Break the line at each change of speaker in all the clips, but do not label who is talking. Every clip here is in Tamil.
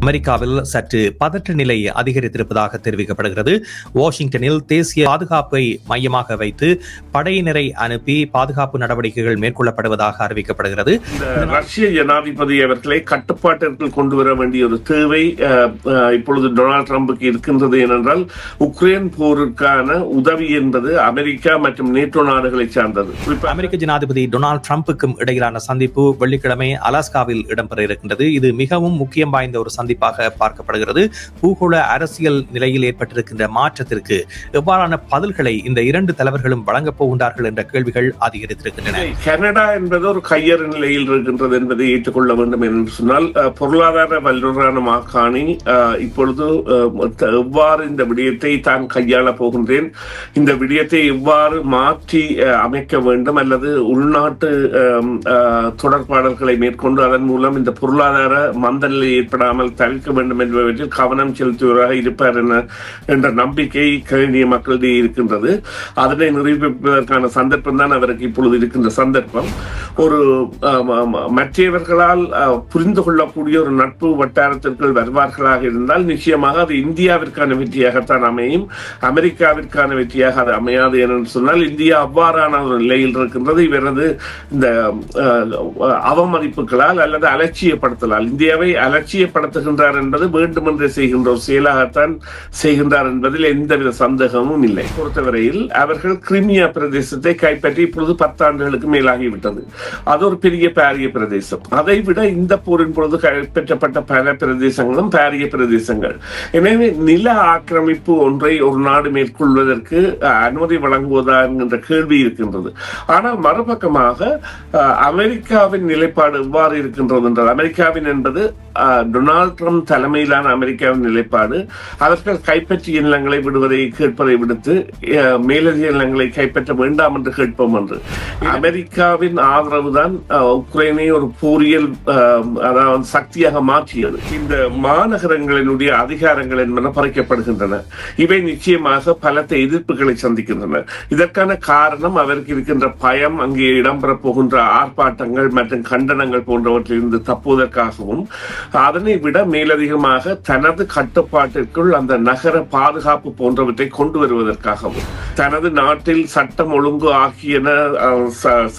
அமெரிக்காவில் சற்று பதற்ற நிலை அதிகரித்திருப்பதாக தெரிவிக்கப்படுகிறது. வாஷிங்டனில் தேசிய பாதுகாப்பை மையமாக வைத்து படையினரை அனுப்பி பாதுகாப்பு நடவடிக்கைகள் மேற்கொள்ளப்படுவதாக அறிவிக்கப்படுகிறது.
ரஷ்ய ஜனாதிபதி அவர்களை கட்டுப்பாட்டிற்குள் கொண்டு வர வேண்டிய ஒரு தேவை இப்பொழுது டொனால்ட் ட்ரம்புக்கு இருக்கின்றது. ஏனென்றால் உக்ரைன் போருக்கான உதவி என்பது அமெரிக்கா மற்றும் நேட்டோ நாடுகளை சார்ந்தது.
அமெரிக்க ஜனாதிபதி டொனால்ட் ட்ரம்புக்கும் இடையிலான சந்திப்பு வெள்ளிக்கிழமை அலாஸ்காவில் இடம்பெற இருக்கின்றது. இது மிகவும் முக்கியம் வாய்ந்த ஒரு சந்திப்பாக பார்க்கப்படுகிறது. பூகோள அரசியல் நிலையில் ஏற்பட்டிருக்கின்ற மாற்றத்திற்கு எவ்வாறான பதில்களை இந்த இரண்டு தலைவர்களும் வழங்கப் போகின்றார்கள் என்ற கேள்விகள் அதிகரித்திருக்கின்றன.
கனடா என்பது ஒரு கையறு நிலையில் இருக்கின்றது என்பதை ஏற்றுக்கொள்ள வேண்டும் என்று சொன்னால், பொருளாதார வல்லுநரான மாகாணி இப்பொழுது எவ்வாறு இந்த விடயத்தை தான் கையாள போகின்றேன், இந்த விடயத்தை எவ்வாறு மாற்றி அமைக்க வேண்டும் அல்லது உள்நாட்டு தொடர்பாடல்களை மேற்கொண்டு அதன் மூலம் இந்த பொருளாதார மந்தநிலை ஏற்படாமல் தவிர்க்க வேண்டும் என்பவற்றில் கவனம் செலுத்துவதாக இருப்பார் என்ற நம்பிக்கை கனடிய மக்களிடையே இருக்கின்றது. அதனை நிரூபிப்பதற்கான சந்தர்ப்பம் தான் அவருக்கு இப்பொழுது இருக்கின்ற சந்தர்ப்பம். ஒரு மற்றவர்களால் புரிந்து கொள்ளக்கூடிய ஒரு நட்பு வட்டாரத்திற்குள் வருவார்களாக இருந்தால் நிச்சயமாக அது இந்தியாவிற்கான வெற்றியாகத்தான் அமையும், அமெரிக்காவிற்கான வெற்றியாக அது அமையாது என்று சொன்னால், இந்தியா அவ்வாறான ஒரு நிலையில் இருக்கின்றது. இவரது இந்த அவமதிப்புகளால் அல்லது அலட்சியப்படுத்தலால் இந்தியாவை அலட்சியப்படுத்துகின்றார் என்பது வேண்டுமென்றே செய்கின்ற ஒரு செயலாகத்தான் செய்கின்றார் என்பதில் எந்தவித சந்தேகமும் இல்லை. பொறுத்தவரையில் அவர்கள் கிரிமியா பிரதேசத்தை கைப்பற்றி இப்பொழுது 10 ஆண்டுகளுக்கு மேலாகிவிட்டது. அது ஒரு பெரிய பாரிய பிரதேசம். அதை விட இந்த போரின் பொழுது கைப்பற்றப்பட்ட பல பிரதேசங்களும் பாரிய பிரதேசங்கள். எனவே நில ஆக்கிரமிப்பு ஒன்றை ஒரு நாடு மேற்கொள்வதற்கு அனுமதி வழங்குவதா என்கின்ற கேள்வி இருக்கின்றது. ஆனால் மறுபக்கமாக அமெரிக்காவின் நிலைப்பாடு எவ்வாறு இருக்கின்றது என்றால், அமெரிக்காவின் என்பது டொனால்ட் ட்ரம்ப் தலைமையிலான அமெரிக்காவின் நிலைப்பாடு அவர்கள் கைப்பற்றிய நிலங்களை விடுவதை கேட்பதை விடுத்து மேலதிக நிலங்களை கைப்பற்ற வேண்டாம் என்று கேட்போம் என்று. அமெரிக்காவின் ஆதரவு தான் உக்ரைனை ஒரு போரியல் அதாவது சக்தியாக மாற்றியது. இந்த மாநகரங்களினுடைய அதிகாரங்கள் என்பன பறிக்கப்படுகின்றன. இவை நிச்சயமாக பலத்த எதிர்ப்புகளை சந்திக்கின்றன. இதற்கான காரணம் அவருக்கு இருக்கின்ற பயம், அங்கே இடம்பெறப் போகின்ற ஆர்ப்பாட்டங்கள் மற்றும் கண்டனங்கள் போன்றவற்றிலிருந்து தப்புவதற்காகவும், அதனை விட மேலதிகமாக தனது கட்டுப்பாட்டிற்குள் அந்த நகர பாதுகாப்பு போன்றவற்றை கொண்டு வருவதற்காகவும், தனது நாட்டில் சட்டம் ஒழுங்கு ஆகியன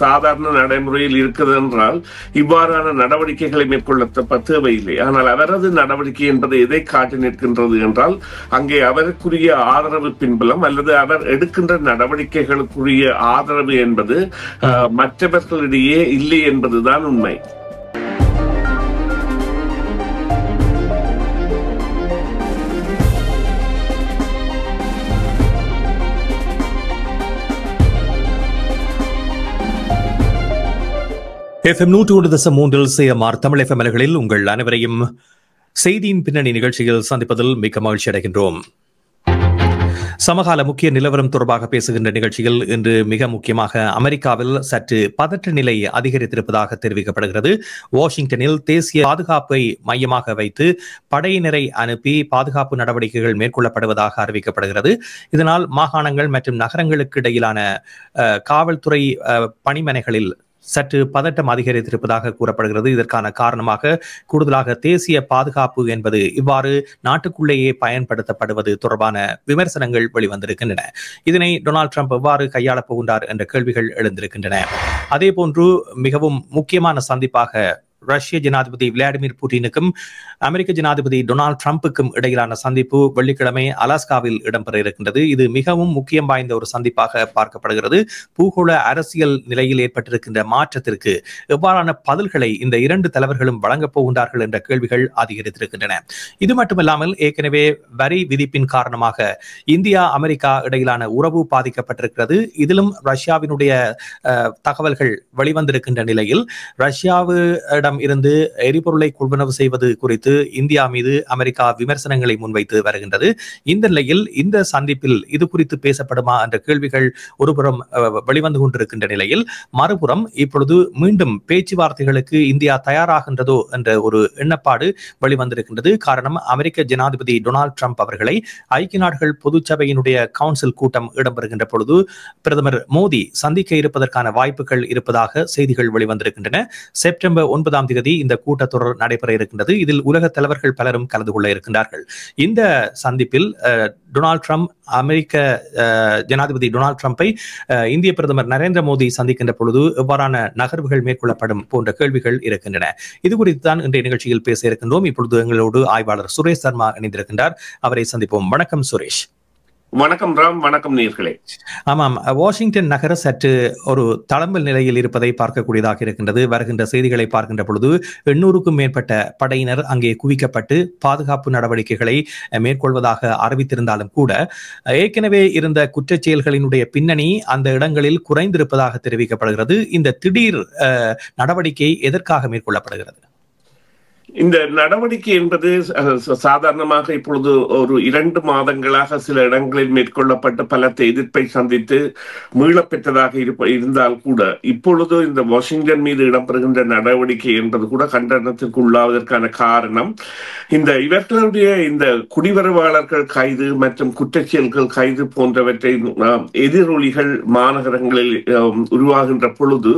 சாதாரண நடைமுறையில் இருக்கிறது என்றால் இவ்வாறான நடவடிக்கைகளை மேற்கொள்ள தேவையில்லை. ஆனால் அவரது நடவடிக்கை என்பது எதை காட்டி நிற்கின்றது என்றால், அங்கே அவருக்குரிய ஆதரவு பின்புலம் அல்லது அவர் எடுக்கின்ற நடவடிக்கைகளுக்குரிய ஆதரவு என்பது மற்றவர்களிடையே இல்லை என்பதுதான் உண்மை.
FM 101.3 CMR தமிழ் FM அலைகளில் உங்கள் அனைவரையும் செய்தியின் பின்னணி நிகழ்ச்சியில் சந்திப்பதில் மிக்க மகிழ்ச்சி அடைகின்றோம். சமகால முக்கிய நிலவரம் தொடர்பாக பேசுகின்ற நிகழ்ச்சியில் இன்று மிக முக்கியமாக அமெரிக்காவில் சற்று பதற்ற நிலை அதிகரித்திருப்பதாக தெரிவிக்கப்படுகிறது. வாஷிங்டனில் தேசிய பாதுகாப்பை மையமாக வைத்து படையினரை அனுப்பி பாதுகாப்பு நடவடிக்கைகள் மேற்கொள்ளப்படுவதாக அறிவிக்கப்படுகிறது. இதனால் மாகாணங்கள் மற்றும் நகரங்களுக்கு இடையிலான காவல்துறை பணிமனைகளில் சற்று பதட்டம் அதிகரித்திருப்பதாக கூறப்படுகிறது. இதற்கான காரணமாக கூடுதலாக தேசிய பாதுகாப்பு என்பது இவ்வாறு நாட்டுக்குள்ளேயே பயன்படுத்தப்படுவது தொடர்பான விமர்சனங்கள் வெளிவந்திருக்கின்றன. இதனை டொனால்ட் ட்ரம்ப் எவ்வாறு கையாளப் போகின்றார் என்ற கேள்விகள் எழுந்திருக்கின்றன. அதே போன்று மிகவும் முக்கியமான சந்திப்பாக ரஷ்ய ஜனாதிபதி விளாடிமிர் புட்டினுக்கும் அமெரிக்க ஜனாதிபதி டொனால்ட் ட்ரம்புக்கும் இடையிலான சந்திப்பு வெள்ளிக்கிழமை அலாஸ்காவில் இடம்பெற இருக்கின்றது. இது மிகவும் முக்கியம் வாய்ந்த ஒரு சந்திப்பாக பார்க்கப்படுகிறது. பூகோள அரசியல் நிலையில் ஏற்பட்டிருக்கின்ற மாற்றத்திற்கு எவ்வாறான பதில்களை இந்த இரண்டு தலைவர்களும் வழங்கப் போகின்றார்கள் என்ற கேள்விகள் அதிகரித்திருக்கின்றன. இது மட்டுமல்லாமல் ஏற்கனவே வரி விதிப்பின் காரணமாக இந்தியா அமெரிக்கா இடையிலான உறவு பாதிக்கப்பட்டிருக்கிறது. இதிலும் ரஷ்யாவினுடைய தகவல்கள் வெளிவந்திருக்கின்ற நிலையில் ரஷ்யாவிடம் இருந்து எரிபொருளை கொள்வனவு செய்வது குறித்து இந்தியா மீது அமெரிக்கா விமர்சனங்களை முன்வைத்து வருகின்றது. இந்த நிலையில் இந்த சந்திப்பில் இது குறித்து பேசப்படுமா என்ற கேள்விகள் ஒருபுறம் வெளிவந்து கொண்டிருக்கின்ற நிலையில், மறுபுறம் இப்பொழுது மீண்டும் பேச்சுவார்த்தைகளுக்கு இந்தியா தயாராகின்றதோ என்ற ஒரு எண்ணப்பாடு வெளிவந்திருக்கின்றது. காரணம், அமெரிக்க ஜனாதிபதி டொனால்ட் ட்ரம்ப் அவர்களை ஐக்கிய நாடுகள் பொதுச்சபையினுடைய கவுன்சில் கூட்டம் இடம்பெறுகின்ற பொழுது பிரதமர் மோடி சந்திக்க இருப்பதற்கான வாய்ப்புகள் இருப்பதாக செய்திகள் வெளிவந்திருக்கின்றன. செப்டம்பர் 9 31 தேதி இந்த கூட்டத்தொடர் நடைபெற இருக்கின்றது. இதில் உலக தலைவர்கள் பலரும் கலந்து கொள்ள இருக்கின்றார்கள். இந்த சந்திப்பில் டொனால்ட் ட்ரம்ப், அமெரிக்க ஜனாதிபதி டொனால்ட் ட்ரம்பை இந்திய பிரதமர் நரேந்திர மோடி சந்திக்கின்ற பொழுது எவ்வாறான நகர்வுகள் மேற்கொள்ளப்படும் போன்ற கேள்விகள் இருக்கின்றன. இது குறித்து தான் இன்றைய நிகழ்ச்சியில் பேச இருக்கின்றோம். இப்பொழுது எங்களோடு ஆய்வாளர் சுரேஷ் சர்மா இணைந்திருக்கின்றார். அவரை சந்திப்போம். வணக்கம் சுரேஷ்.
வணக்கம் ராம். வணக்கம் நேயர்களே.
ஆமாம், வாஷிங்டன் நகர சற்று ஒரு தளம்பல் நிலையில் இருப்பதை பார்க்கக்கூடியதாக இருக்கின்றது. வருகின்ற செய்திகளை பார்க்கின்ற பொழுது 800க்கும் மேற்பட்ட படையினர் அங்கே குவிக்கப்பட்டு பாதுகாப்பு நடவடிக்கைகளை மேற்கொள்வதாக அறிவித்திருந்தாலும் கூட ஏற்கனவே இருந்த குற்றச் செயல்களினுடைய பின்னணி அந்த இடங்களில் குறைந்திருப்பதாக தெரிவிக்கப்படுகிறது. இந்த திடீர் நடவடிக்கை எதற்காக மேற்கொள்ளப்படுகிறது?
இந்த நடவடிக்கை என்பது சாதாரணமாக இப்பொழுது ஒரு 2 மாதங்களாக சில இடங்களில் மேற்கொள்ளப்பட்ட பலத்த எதிர்ப்பை சந்தித்து மீளப்பெற்றதாக இருந்தால் கூட இப்பொழுது இந்த வாஷிங்டன் மீது இடம்பெறுகின்ற நடவடிக்கை என்பது கூட கண்டனத்திற்கு உள்ளாவதற்கான காரணம் இவர்களுடைய இந்த குடிவரவாளர்கள் கைது மற்றும் குற்றச்செயல்கள் கைது போன்றவற்றை எதிரொலிகள் மாநகரங்களில் உருவாகின்ற பொழுது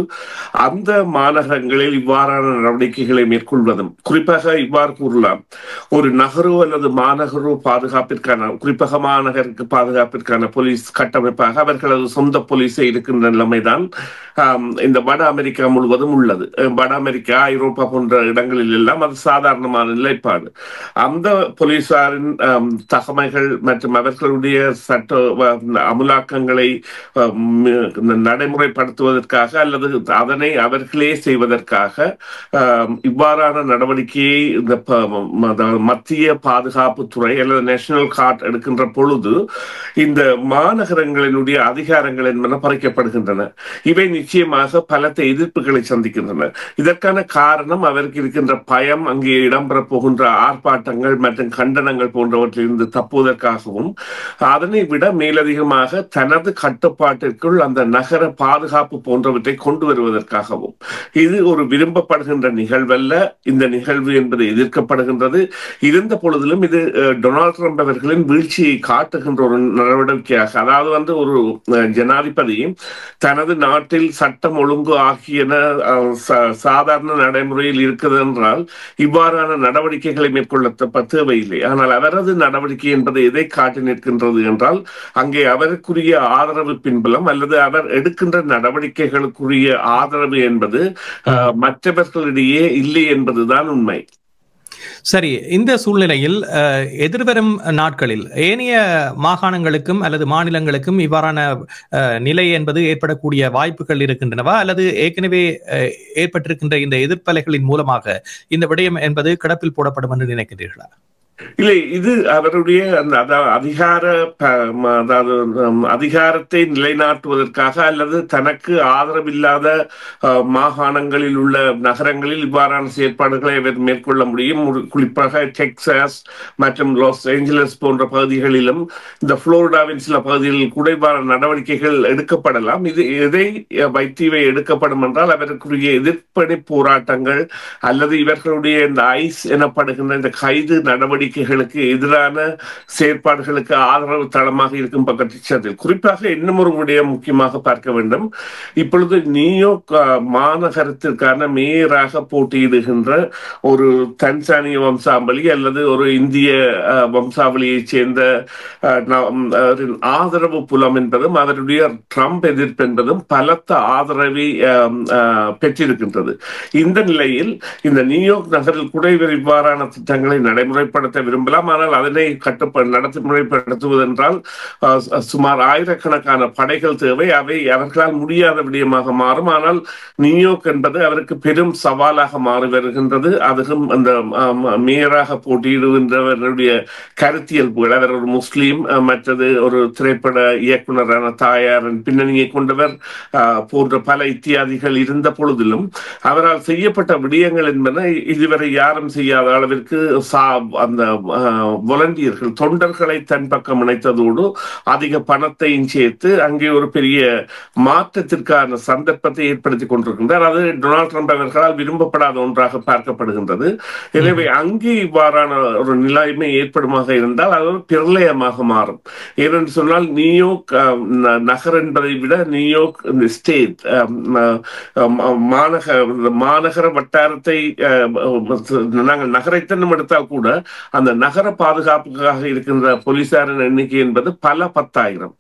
அந்த மாநகரங்களில் இவ்வாறான நடவடிக்கைகளை மேற்கொள்வதும், குறிப்பாக இவ்வாறு கூறலாம், ஒரு நகரோ அல்லது மாநகரோ பாதுகாப்பிற்கான, குறிப்பாக மாநகருக்கு பாதுகாப்பிற்கான போலீஸ் கட்டமைப்பாக அவர்களது சொந்த போலீஸை இருக்கின்ற நிலைமைதான் இந்த வட அமெரிக்கா முழுவதும் உள்ளது. வட அமெரிக்கா, ஐரோப்பா போன்ற இடங்களில் எல்லாம் அது சாதாரணமான நிலைப்பாடு. அந்த போலீசாரின் தகமைகள் மற்றும் அவர்களுடைய சட்ட அமுலாக்கங்களை நடைமுறைப்படுத்துவதற்காக அல்லது அதனை அவர்களே செய்வதற்காக இவ்வாறான நடவடிக்கையை இந்த மத்திய பாதுகாப்புத்துறை அல்லது நேஷனல் கார்ட் எடுக்கின்ற பொழுது இந்த மாநகரங்களினுடைய அதிகாரங்கள் என்பன பறிக்கப்படுகின்றன. இவை நிச்சயமாக பலத்த எதிர்ப்புகளை சந்திக்கின்றன. இதற்கான காரணம் அவருக்கு இருக்கின்ற பயம், அங்கே இடம்பெற போகின்ற ஆர்ப்பாட்டங்கள் மற்றும் கண்டனங்கள் போன்றவற்றிலிருந்து தப்புவதற்காகவும், அதனை விட மேலதிகமாக தனது கட்டுப்பாட்டிற்குள் அந்த நகர பாதுகாப்பு போன்றவற்றை கொண்டு வருவதற்காகவும். இது ஒரு விரும்பப்படுகின்ற நிகழ்வல்ல. இந்த நிகழ்வு என்பது எதிர்க்கப்படுகின்றது. இருந்த பொழுதிலும் இது டொனால்ட் ட்ரம்ப் அவர்களின் வீழ்ச்சியை காட்டுகின்ற ஒரு நடவடிக்கையாக, அதாவது ஒரு ஜனாதிபதி தனது நாட்டில் சட்டம் ஒழுங்கு ஆகியன சாதாரண நடைமுறையில் இருக்குது என்றால் இவ்வாறான நடவடிக்கைகளை மேற்கொள்ள தேவையில்லை. ஆனால் அவரது நடவடிக்கை என்பது எதை காட்டி நிற்கின்றது என்றால் அங்கே அவருக்குரிய ஆதரவு பின்புலம் அல்லது அவர் எடுக்கின்ற நடவடிக்கைகளுக்குரிய ஆதரவு என்பது மற்றவர்களிடையே இல்லை என்பதுதான் உண்மை.
சரி, இந்த சூழ்நிலையில் எதிர்வரும் நாட்களில் ஏனைய மாகாணங்களுக்கும் அல்லது மாநிலங்களுக்கும் இவ்வாறான நிலை என்பது ஏற்படக்கூடிய வாய்ப்புகள் இருக்கின்றனவா, அல்லது ஏற்கனவே ஏற்பட்டிருக்கின்ற இந்த எதிர்ப்பலைகளின் மூலமாக இந்த விடயம் என்பது கிடப்பில் போடப்படும் என்று நினைக்கிறீர்களா?
இல்லை, இது அவருடைய அதிகாரத்தை நிலைநாட்டுவதற்காக அல்லது தனக்கு ஆதரவில்லாத மாகாணங்களில் உள்ள நகரங்களில் இவ்வாறான செயற்பாடுகளை அவர் மேற்கொள்ள முடியும். குறிப்பாக டெக்சாஸ் மற்றும் லாஸ் ஏஞ்சலஸ் போன்ற பகுதிகளிலும் இந்த புளோரிடாவின் சில பகுதிகளில் கூட இவ்வாறான நடவடிக்கைகள் எடுக்கப்படலாம். இது எதை வைத்தீவை எடுக்கப்படும் என்றால் அவருக்குரிய எதிர்ப்படை போராட்டங்கள் அல்லது இவர்களுடைய இந்த ஐஸ் எனப்படுகின்ற இந்த கைது நடவடிக்கைகளுக்கு எதிரான செயற்பாடுகளுக்கு ஆதரவு தளமாக இருக்கும் பட்சத்தில், குறிப்பாக இன்னும் ஒரு விடயம் முக்கியமாக பார்க்க வேண்டும். இப்பொழுது நியூயார்க் மாநகரத்திற்கான மேயராக போட்டியிடுகின்ற ஒரு தன்சானிய வம்சாவளி அல்லது ஒரு இந்திய வம்சாவளியை சேர்ந்த ஆதரவு புலம் என்பதும் அவருடைய ட்ரம்ப் எதிர்ப்பு என்பதும் பலத்த ஆதரவை பெற்றிருக்கின்றது. இந்த நிலையில் இந்த நியூயார்க் நகரில் கூட இவர் இவ்வாறான திட்டங்களை நடைமுறைப்படுத்த விரும்பலாம். ஆனால் அதனை நடைமுறைப்படுத்துவதென்றால் சுமார் 1000கணக்கான படைகள் தேவை. அவை அவர்களால் முடியாத விடயமாக மாறும். ஆனால் நியூயார்க் என்பது அவருக்கு பெரும் சவாலாக மாறி வருகின்றது. அதுவும் அந்த மேயராக போட்டியிடுகின்றவருடைய கருத்தியல்புகள், அவர் ஒரு முஸ்லீம், மற்றது ஒரு திரைப்பட இயக்குனரான தாயாரின் பின்னணியை கொண்டவர் போன்ற பல இத்தியாதிகள் இருந்த பொழுதிலும் அவரால் செய்யப்பட்ட விடயங்கள் என்பன இதுவரை யாரும் செய்யாத அளவிற்கு அந்த வாலண்டியர்கள் தொண்டர்களை தன் பக்கம் இணைத்ததோடு அதிக பணத்தையும் சேர்த்து அங்கே ஒரு பெரிய மாற்றத்திற்கான சந்தர்ப்பத்தை ஏற்படுத்தி கொண்டிருக்கின்றார். அது டொனால்ட் ட்ரம்ப் அவர்களால் விரும்பப்படாத ஒன்றாக பார்க்கப்படுகின்றது. எனவே அங்கே இவ்வாறான ஒரு நிலைமை ஏற்படுமாக இருந்தால் அது ஒரு பிரளயமாக மாறும். ஏனென்று சொன்னால் நியூயார்க் நகர் என்பதை விட நியூயார்க் ஸ்டேட் மாநகர வட்டாரத்தை நாங்கள் நகரைத்தன்னம் எடுத்தால் கூட அந்த நகர பாதுகாப்புக்காக இருக்கின்ற போலீசாரின் எண்ணிக்கை என்பது பல 10,000.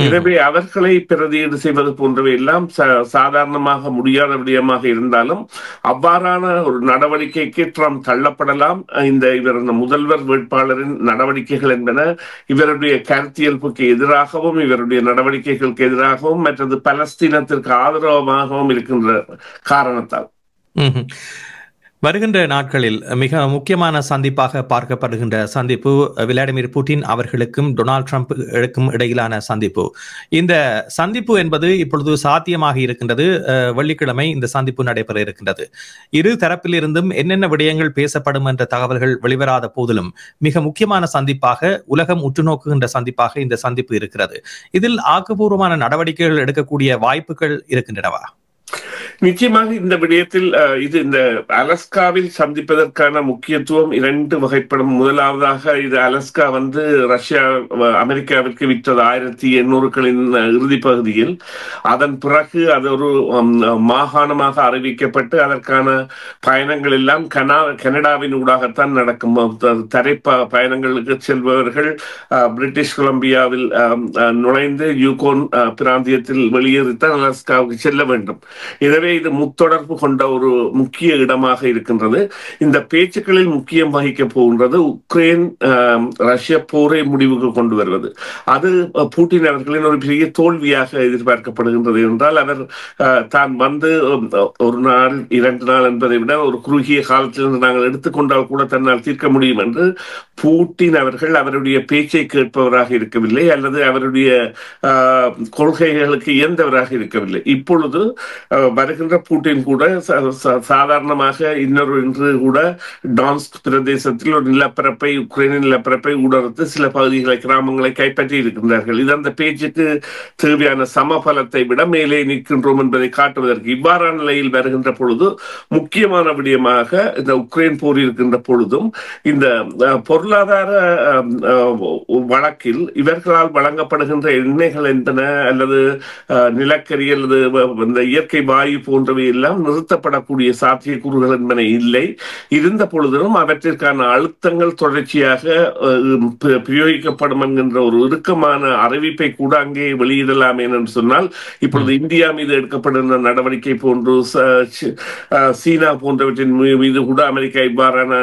எனவே அவர்களை பிரதியீடு செய்வது போன்றவை எல்லாம் சாதாரணமாக முடியாத விடயமாக இருந்தாலும் அவ்வாறான ஒரு நடவடிக்கைக்கு ட்ரம்ப் தள்ளப்படலாம். இவர் முதல்வர் வேட்பாளரின் நடவடிக்கைகள் என்பன இவருடைய கருத்தியல்புக்கு எதிராகவும் இவருடைய நடவடிக்கைகளுக்கு எதிராகவும் மற்றது பலஸ்தீனத்திற்கு ஆதரவாகவும் இருக்கின்ற காரணத்தால்
வருகின்ற நாட்களில் மிக முக்கியமான சந்திப்பாக பார்க்கப்படுகின்ற சந்திப்பு விளாடிமிர் புட்டின் அவர்களுக்கும் டொனால்ட் ட்ரம்புக்கும் இடையிலான சந்திப்பு. இந்த சந்திப்பு என்பது இப்பொழுது சாத்தியமாக இருக்கின்றது. வெள்ளிக்கிழமை இந்த சந்திப்பு நடைபெற இருக்கின்றது. இரு தரப்பிலிருந்தும் என்னென்ன விடயங்கள் பேசப்படும் என்ற தகவல்கள் வெளிவராத போதிலும் மிக முக்கியமான சந்திப்பாக உலகம் உற்றுநோக்குகின்ற சந்திப்பாக இந்த சந்திப்பு இருக்கிறது. இதில் ஆக்கப்பூர்வமான நடவடிக்கைகள் எடுக்கக்கூடிய வாய்ப்புகள் இருக்கின்றனவா?
நிச்சயமாக இந்த விடயத்தில் இது இந்த அலஸ்காவில் சந்திப்பதற்கான முக்கியத்துவம் 2 வகைப்படும். முதலாவதாக இது அலஸ்கா ரஷ்யா அமெரிக்காவிற்கு விற்றது 1800களின் இறுதி பகுதியில். அதன் பிறகு அது ஒரு மாகாணமாக அறிவிக்கப்பட்டு அதற்கான பயணங்கள் எல்லாம் கனடாவின் ஊடாகத்தான் நடக்கும். தரை பயணங்களுக்கு செல்பவர்கள் பிரிட்டிஷ் கொலம்பியாவில் நுழைந்து யூகோன் பிராந்தியத்தில் வெளியேறித்தான் அலஸ்காவுக்கு செல்ல வேண்டும். எனவே இது முத்தொடர்பு கொண்ட ஒரு முக்கிய இடமாக இருக்கின்றது. இந்த பேச்சுக்களில் முக்கியம் வகிக்க போகின்றது உக்ரைன் ரஷ்ய போரை முடிவுக்கு கொண்டு வருவது. அது புட்டின் அவர்களின் ஒரு பெரிய தோல்வியாக எதிர்பார்க்கப்படுகின்றது. என்றால் அவர் தான் ஒரு நாள் 2 நாள் என்பதை விட ஒரு குறுகிய காலத்திலிருந்து நாங்கள் எடுத்துக்கொண்டால் கூட தன்னால் தீர்க்க முடியும் என்று புட்டின் அவர்கள் அவருடைய பேச்சை கேட்பவராக இருக்கவில்லை அல்லது அவருடைய கொள்கைகளுக்கு இயந்தவராக இருக்கவில்லை. இப்பொழுது வருகின்ற புட்டின் கூட சாதாரணமாக இன்று கூட டான்ஸ்க் பிரதேசத்தில் ஒரு நிலப்பரப்பை உக்ரைனின் நிலப்பரப்பை ஊடறுத்து சில பகுதிகளை கிராமங்களை கைப்பற்றி இருக்கின்றார்கள். இது அந்த பேச்சுக்கு தேவையான சமபலத்தை விட மேலே நிற்கின்றோம் என்பதை காட்டுவதற்கு இவ்வாறான நிலையில் வருகின்ற பொழுது முக்கியமான விடயமாக இந்த உக்ரைன் போர் இருக்கின்ற பொழுதும் இந்த பொருளாதார வழக்கில் இவர்களால் வழங்கப்படுகின்ற எண்ணெய்கள் என்பன அல்லது நிலக்கரி அல்லது இந்த இயற்கை வாயு போன்றவை எல்லாம் நிறுத்தப்படக்கூடிய சாத்தியக்கூறுகள் என்பன இல்லை. இருந்த பொழுதிலும் அவற்றிற்கான அழுத்தங்கள் தொடர்ச்சியாக பிரயோகிக்கப்படும் என்கின்ற ஒரு இறுக்கமான அறிவிப்பை கூட அங்கே வெளியிடலாம் என்று சொன்னால் இப்பொழுது இந்தியா மீது எடுக்கப்படுகின்ற நடவடிக்கை போன்று சீனா போன்றவற்றின் மீது கூட அமெரிக்கா இவ்வாறான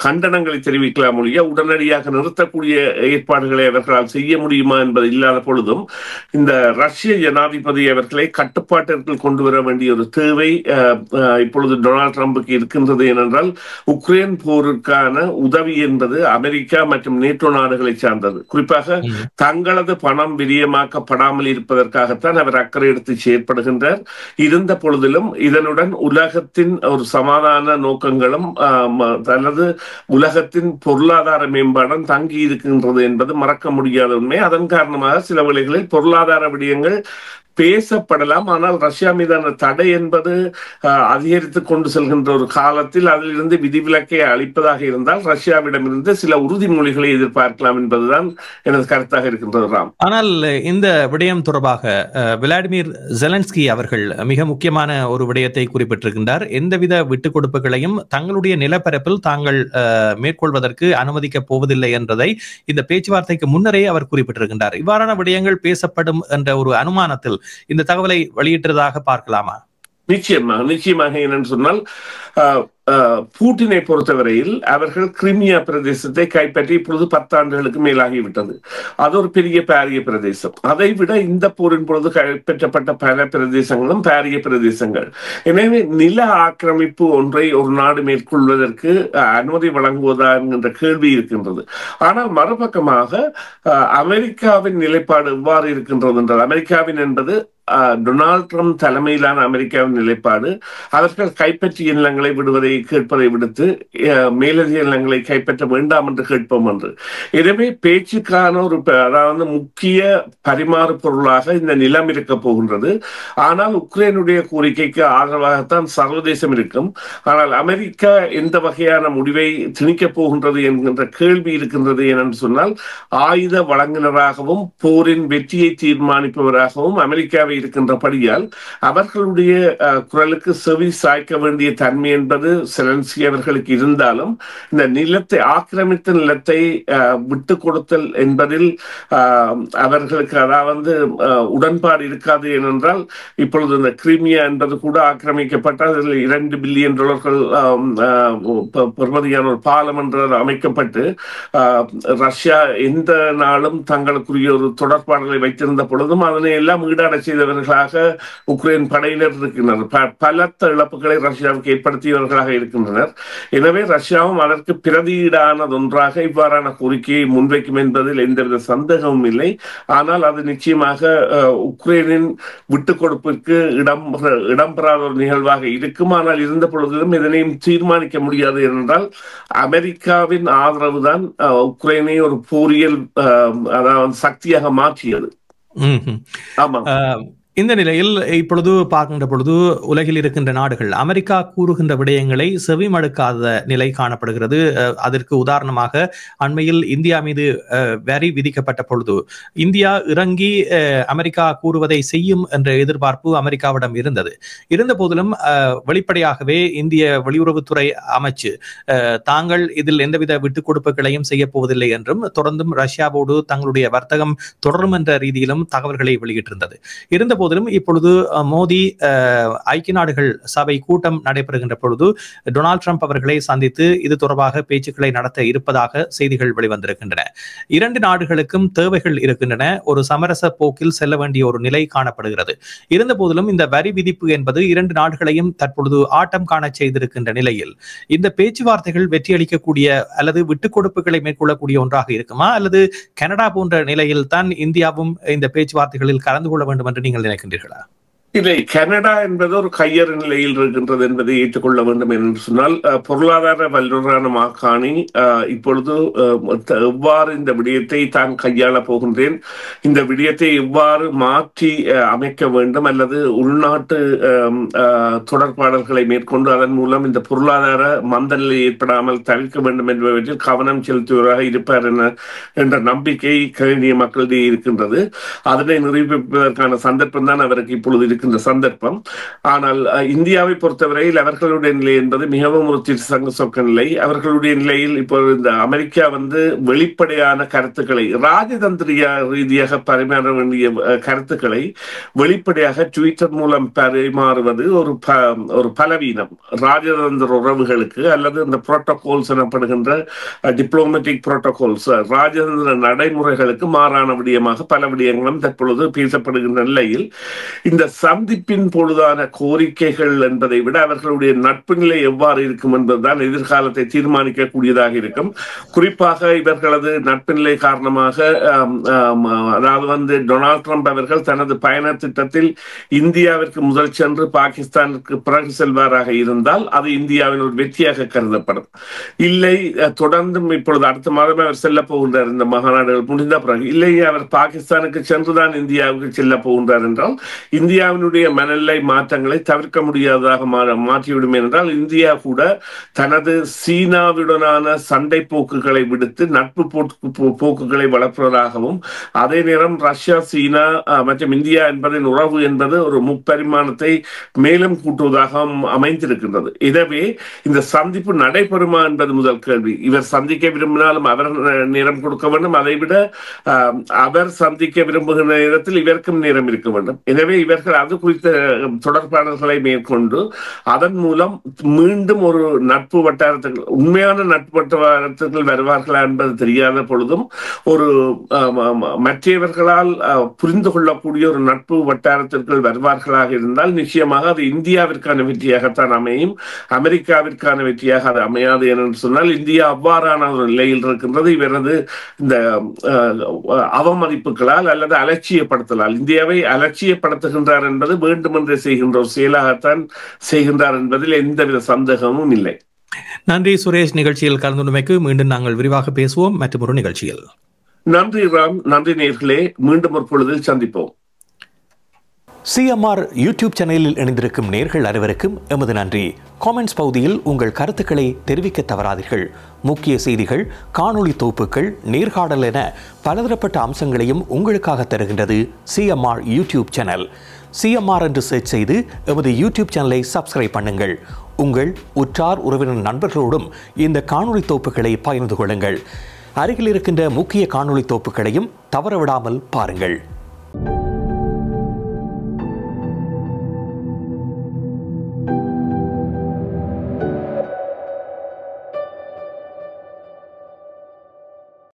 கண்டனங்களை தெரிவிக்கலாம் ஒழிய உடனடியாக நிறுத்தக்கூடிய ஏற்பாடுகளை அவர்களால் செய்ய முடியுமா என்பது இல்லாத பொழுதும் இந்த ரஷ்ய ஜனாதிபதி அவர்களை கட்டுப்பாட்டிற்குள் கொண்டு வர வேண்டிய ஒரு தேவை இப்பொழுது டொனால்ட் ட்ரம்புக்கு இருக்கின்றது. ஏனென்றால் உக்ரைன் போருக்கான உதவி என்பது அமெரிக்கா மற்றும் நேட்டோ நாடுகளை சார்ந்தது. குறிப்பாக தங்களது பணம் விரியமாக்கப்படாமல் இருப்பதற்காகத்தான் அவர் அக்கறை எடுத்து செயற்படுகின்றார். இருந்த பொழுதிலும் இதனுடன் உலகத்தின் ஒரு சமாதான நோக்கங்களும் அல்லது உலகத்தின் பொருளாதார மேம்பாடும் தங்கி இருக்கின்றது என்பது மறக்க முடியாத உண்மை. அதன் காரணமாக சில வேளைகளில் பொருளாதார விடயங்கள் பேசப்படலாம். ஆனால் ரஷ்யா மீதான தடை என்பது அதிகரித்துக் கொண்டு செல்கின்ற ஒரு காலத்தில் அதிலிருந்து விதிவிலக்கை அளிப்பதாக இருந்தால் ரஷ்யாவிடமிருந்து சில உறுதிமொழிகளை எதிர்பார்க்கலாம் என்பதுதான் எனது கருத்தாக இருக்கின்றது. ராம்,
ஆனால் இந்த விடயம் தொடர்பாக விளாடிமிர் ஜெலன்ஸ்கி அவர்கள் மிக முக்கியமான ஒரு விடயத்தை குறிப்பிட்டிருக்கின்றார். எந்தவித விட்டுக் கொடுப்புகளையும் தங்களுடைய நிலப்பரப்பில் தாங்கள் மேற்கொள்வதற்கு அனுமதிக்கப் போவதில்லை என்றதை இந்த பேச்சுவார்த்தைக்கு முன்னரே அவர் குறிப்பிட்டிருக்கின்றார். இவ்வாறான விடயங்கள் பேசப்படும் என்ற ஒரு அனுமானத்தில் இந்த தகவலை வெளியிட்டதாக பார்க்கலாமா?
நிச்சயமாக என்னன்னு சொன்னால் பூட்டினை பொறுத்தவரையில் அவர்கள் கிரிமியா பிரதேசத்தை கைப்பற்றி இப்பொழுது 10 ஆண்டுகளுக்கு மேலாகிவிட்டது. அது ஒரு பாரிய பிரதேசம். அதை விட இந்த போரின் பொழுது கைப்பற்றப்பட்ட பல பிரதேசங்களும் பாரிய பிரதேசங்கள். எனவே நில ஆக்கிரமிப்பு ஒன்றை ஒரு நாடு மேற்கொள்வதற்கு அனுமதி வழங்குவதா என்கின்ற கேள்வி இருக்கின்றது. ஆனால் மறுபக்கமாக அமெரிக்காவின் நிலைப்பாடு எவ்வாறு இருக்கின்றது என்றால் அமெரிக்காவின் என்பது டொனால்ட் ட்ரம்ப் தலைமையிலான அமெரிக்காவின் நிலைப்பாடு அவர்கள் கைப்பற்றிய நிலங்களை விடுவதை கேட்பதை விடுத்து மேலதிக நிலங்களை கைப்பற்ற வேண்டாம் என்று கேட்போம் என்று. எனவே பேச்சுக்கான ஒரு அதாவது முக்கிய பரிமாறு பொருளாக இந்த நிலம் இருக்க போகின்றது. ஆனால் உக்ரைனுடைய கோரிக்கைக்கு ஆதரவாகத்தான் சர்வதேசம் இருக்கும். ஆனால் அமெரிக்கா எந்த வகையான முடிவை திணிக்கப் போகின்றது என்கின்ற கேள்வி இருக்கின்றது. ஏனென்று சொன்னால் ஆயுத வழங்குனராகவும் போரின் வெற்றியை தீர்மானிப்பவராகவும் அமெரிக்காவை இருக்கின்றபடியால் அவர்களுடைய குரலுக்கு செவி சாய்க்க வேண்டிய தன்மை என்பது செலன்ஸ்கி அவர்களுக்கு இருந்தாலும் இந்த நிலத்தை ஆக்கிரமித்த நிலத்தை விட்டு கொடுத்தல் என்பதில் அவர்களுக்கு அதாவது உடன்பாடு இருக்காது. ஏனென்றால் இப்பொழுது இந்த கிரிமியா என்பது கூட ஆக்கிரமிக்கப்பட்டால் அதில் $2 பில்லியன் பெறுமதியான ஒரு பாலம் என்று அமைக்கப்பட்டு ரஷ்யா எந்த நாளும் தங்களுக்குரிய ஒரு தொடர்பாடலை வைத்திருந்த பொழுதும் அதனை எல்லாம் ஈடாட செய்தவர்களாக உக்ரைன் படையினர் இருக்கின்றனர். பலத்த இழப்புகளை ரஷ்யாவுக்கு ஏற்படுத்தியவர்களாக இருக்கின்றனர். எனவே ரஷ்யாவும் அதற்கு பிரதியீடானதொன்றாக இவ்வாறான கோரிக்கையை முன்வைக்கும் என்பதில் எந்தவித சந்தேகமும் இல்லை. ஆனால் அது நிச்சயமாக உக்ரைனின் விட்டுக் கொடுப்பிற்கு இடம்பெறாத ஒரு நிகழ்வாக இருக்கும். ஆனால் இருந்த பொழுதிலும் இதனையும் தீர்மானிக்க முடியாது. என்றால் அமெரிக்காவின் ஆதரவு தான் உக்ரைனை ஒரு போரியல் அதாவது சக்தியாக மாற்றியது. ஆமா.
இந்த நிலையில் இப்பொழுது பார்க்கின்ற பொழுது உலகில் இருக்கின்ற நாடுகள் அமெரிக்கா கூறுகின்ற விடயங்களை செவிமடுக்காத நிலை காணப்படுகிறது. அதற்கு உதாரணமாக அண்மையில் இந்தியா மீது வரி விதிக்கப்பட்ட பொழுது இந்தியா இறங்கி அமெரிக்கா கூறுவதை செய்யும் என்ற எதிர்பார்ப்பு அமெரிக்காவிடம் இருந்த போதிலும் வெளிப்படையாகவே இந்திய வெளியுறவுத்துறை அமைச்சு தாங்கள் இதில் எந்தவித விட்டுக் கொடுப்புகளையும் செய்ய போவதில்லை என்றும் தொடர்ந்தும் ரஷ்யாவோடு தங்களுடைய வர்த்தகம் தொடரும் என்ற ரீதியிலும் தகவல்களை வெளியிட்டிருந்தது. இருந்த போதிலும் இப்பொழுது மோடி ஐக்கிய நாடுகள் சபை கூட்டம் நடைபெறுகின்ற பொழுது டொனால்ட் ட்ரம்ப் அவர்களை சந்தித்து இது தொடர்பாக பேச்சுக்களை நடத்த இருப்பதாக செய்திகள் வெளிவந்திருக்கின்றன. இரண்டு நாடுகளுக்கும் தேவைகள் இருக்கின்றன. ஒரு சமரச போக்கில் செல்ல வேண்டிய ஒரு நிலை காணப்படுகிறது. இருந்த போதிலும் இந்த வரி விதிப்பு என்பது இரண்டு நாடுகளையும் தற்பொழுது ஆட்டம் காண செய்திருக்கின்ற நிலையில் இந்த பேச்சுவார்த்தைகள் வெற்றியளிக்கக்கூடிய அல்லது விட்டுக் கொடுப்புகளை மேற்கொள்ளக்கூடிய ஒன்றாக இருக்குமா அல்லது கனடா போன்ற நிலையில் தான் இந்தியாவும் இந்த பேச்சுவார்த்தைகளில் கலந்து கொள்ள வேண்டும் என்று நீங்கள் நினைக்கின்றீர்களா?
இல்லை, கனடா என்பது ஒரு கையறு நிலையில் இருக்கின்றது என்பதை ஏற்றுக்கொள்ள வேண்டும் என்று சொன்னால் பொருளாதார வல்லுநரான மாகாணி இப்பொழுது எவ்வாறு இந்த விடயத்தை தான் கையாள போகின்றேன், இந்த விடயத்தை எவ்வாறு மாற்றி அமைக்க வேண்டும் அல்லது உள்நாட்டு தொடர்பாடல்களை மேற்கொண்டு அதன் மூலம் இந்த பொருளாதார மந்தநிலை ஏற்படாமல் தவிர்க்க வேண்டும் என்பவற்றில் கவனம் செலுத்துவதாக இருப்பார் என்ற நம்பிக்கை கனடிய மக்களிடையே இருக்கின்றது. அதனை நிரூபிப்பதற்கான சந்தர்ப்பம் தான் அவருக்கு இப்பொழுது இருக்கின்ற சந்தர்ப்பம். ஆனால் இந்தியாவை பொறுத்தவரையில் அவர்களுடைய நிலை என்பது மிகவும் ஒரு சொக்க நிலை. அவர்களுடைய நிலையில் இப்போ இந்த அமெரிக்கா வெளிப்படையான கருத்துக்களை ராஜதந்திரிய ரீதியாக பரிமாற வேண்டிய கருத்துக்களை வெளிப்படையாக ட்விட்டர் மூலம் பரிமாறுவது ஒரு பலவீனம் ராஜதந்திர உறவுகளுக்கு அல்லது இந்த புரோட்டோகால்ஸ் எனப்படுகின்ற டிப்ளோமேட்டிக் புரோட்டோகால்ஸ் ராஜதந்திர நடைமுறைகளுக்கு மாறான விடயமாக பல விடயங்களும் தற்பொழுது பேசப்படுகின்ற நிலையில் இந்த சந்திப்பின் பொழுதான கோரிக்கைகள் என்பதை விட அவர்களுடைய நட்பு நிலை எவ்வாறு இருக்கும் என்பதுதான் எதிர்காலத்தை தீர்மானிக்கக்கூடியதாக இருக்கும். குறிப்பாக இவர்களது நட்பு நிலை காரணமாக அதாவது டொனால்ட் ட்ரம்ப் அவர்கள் தனது பயண திட்டத்தில் இந்தியாவிற்கு முதல் சென்று பாகிஸ்தானுக்கு பிறகு செல்வாராக இருந்தால் அது இந்தியாவின் ஒரு வெற்றியாக கருதப்படும். இல்லை, தொடர்ந்தும் இப்பொழுது அடுத்த மாதமே அவர் செல்ல போகின்றார் இந்த மகாநாடுகள் முடிந்த பிறகு, இல்லை அவர் பாகிஸ்தானுக்கு சென்றுதான் இந்தியாவுக்கு செல்ல போகின்றார் என்றால் இந்தியாவினுடைய மனநிலை மாற்றங்களை தவிர்க்க முடியாததாக மாற்றிவிடும். என்றால் இந்தியா கூட தனது சீனாவுடனான சண்டை போக்குகளை விடுத்து நட்பு போக்குகளை வளர்ப்பதாகவும் அதே நேரம் ரஷ்யா, சீனா மற்றும் இந்தியா என்பதின் உறவு என்பது ஒரு முப்பரிமாணத்தை மேலும் கூட்டுவதாக அமைந்திருக்கின்றது. எனவே இந்த சந்திப்பு நடைபெறுமா என்பது முதல் கேள்வி. இவர் சந்திக்க விரும்பினாலும் அவர் நேரம் கொடுக்க வேண்டும். அதைவிட அவர் சந்திக்க விரும்புகிற நேரத்தில் இவருக்கும் நேரம் இருக்க வேண்டும். எனவே இவர்கள் அது குறித்த தொடர்பாடல்களை மேற்கொண்டு அதன் மூலம் மீண்டும் ஒரு நட்பு வட்டாரத்துக்கு உண்மையான நட்பு வட்டாரத்துக்குள் வருவார்களா என்பது தெரியாத பொழுதும் ஒரு மற்றவர்களால் புரிந்து கொள்ளக்கூடிய ஒரு நட்பு வட்டாரத்திற்குள் வருவார்களாக இருந்தால் நிச்சயமாக அது இந்தியாவிற்கான வெற்றியாகத்தான் அமையும். அமெரிக்காவிற்கான வெற்றியாக அது அமையாது என்று சொன்னால் இந்தியா அவ்வாறான ஒரு நிலையில் இருக்கின்றது. இவரது இந்த அவமதிப்புகளால் அல்லது அலட்சியப்படுத்தலால் இந்தியாவை அலட்சியப்படுத்துகின்றார் என்பது வேண்டுமென்றே செய்கின்ற ஒரு செயலாகத்தான் செய்கின்றார் என்பதில் எந்தவித சந்தேகமும் இல்லை.
நன்றி சுரேஷ். நிகழ்ச்சியில் கலந்துள்ளமைக்கு மீண்டும் நாங்கள் விரிவாக பேசுவோம் மற்றும் ஒரு நிகழ்ச்சியில்.
நன்றி ராம். நன்றி நேயர்களே. மீண்டும் ஒரு பொழுதில் சந்திப்போம்.
சிஎம்ஆர் யூடியூப் சேனலில் இணைந்திருக்கும் நேர்கள் அனைவருக்கும் எமது நன்றி. காமெண்ட்ஸ் பகுதியில் உங்கள் கருத்துக்களை தெரிவிக்க தவறாதீர்கள். முக்கிய செய்திகள், காணொளி தொகுப்புகள், நேர்காணல் என பலதரப்பட்ட அம்சங்களையும் உங்களுக்காக தருகின்றது சிஎம்ஆர் யூடியூப் சேனல். சிஎம்ஆர் என்று சர்ச் செய்து எமது யூடியூப் சேனலை சப்ஸ்கிரைப் பண்ணுங்கள். உங்கள் உற்றார் உறவினர் நண்பர்களோடும் இந்த காணொளி தொகுப்புகளை பகிர்ந்து கொள்ளுங்கள். அருகில் இருக்கின்ற முக்கிய காணொளி தொகுப்புகளையும் தவறவிடாமல் பாருங்கள்.